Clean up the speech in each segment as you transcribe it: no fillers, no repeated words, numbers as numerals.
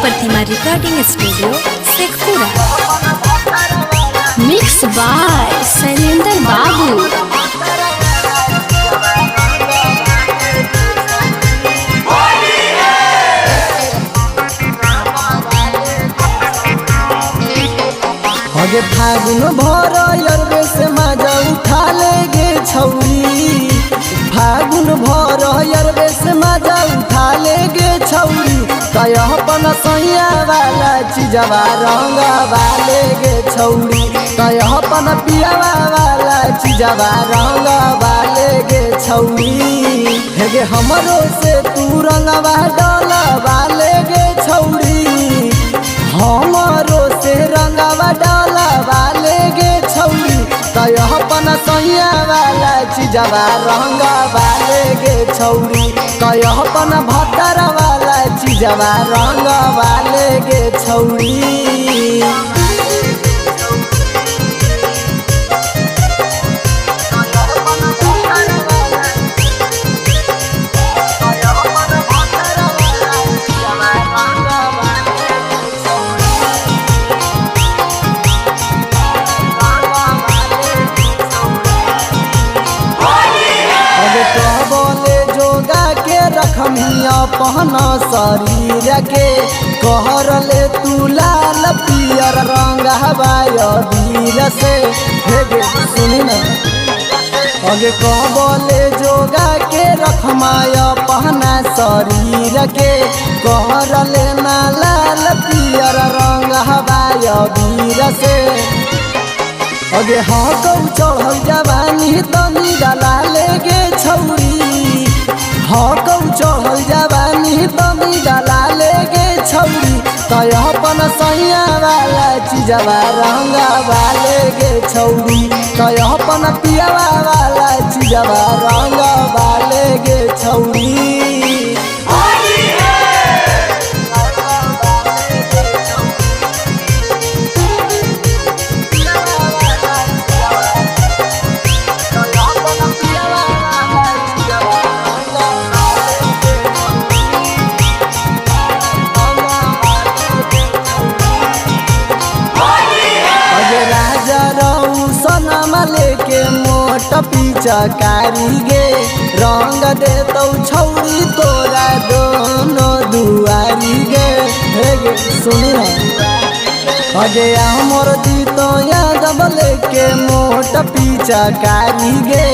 Pratima recording studio Sheikhpura. Mix by Shailendra Babu. अगे फागुन भर अरबे से मजा उठा लेगे छौरी, फागुन भर अरबे से मजा उठा लेगे छौरी। कह अपन सैया वाला चीजवा रंग वाले गे छौरी, कह अपन पियावा वाला चीजवा रंग वाले गे छौरी। हेगे हमरो से तू रंगवा डल वाले गे छौरी, हमरो से रंगवा डल वाले गे छौरी। कह अपन सैया वाला चीजवा रंग वाले गे छौरी, कह अपन भद्र वाला चीजवा रंग वाले गे छौरी। रखमिया पहना शरीर के कहर ले तू लाल पियर रंग हवाया वीर से। हेगे सुनी ना अगे कहबले जोगा के रखमाया पहना शरीर के कहर ले ना लाल पियर रंग हवाया वीर से। अगे हाँ गौ चढ़ल जवानी तनी डाला लेगे छौरी, हाँ गौ चढ़ल जवानी तनी डाला लेगे छौरी। कह अपन सैया वाला चीजवा रंग वाले गे छौरी, कह अपन पियावा वाला चीजवा रंग वाले गे छौरी। लेके मोट पिचकारी गे रंग दे तो छौरी तोरा दोनों दुआरी गे। हेगे सुनी ना अगे हमर दी तो यादव लेके मोट पिचकारी गे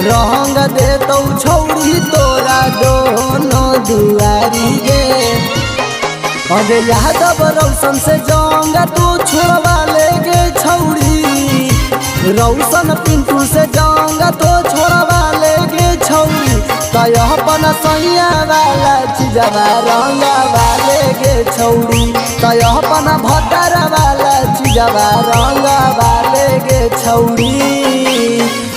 रंग दे तो छौरी तोरा दोनों दुआरी गे। अगे यादव रौशन से जंग तू छोड़वा लेगे छौरी, रौशन पिंटू से जंग तो छोड़वा लेगे छौरी। कह अपन सैया वाला चीजवा रंग वाले गे छौरी, कह अपन भद्र वाला चीजवा रंग वाले गे छौरी।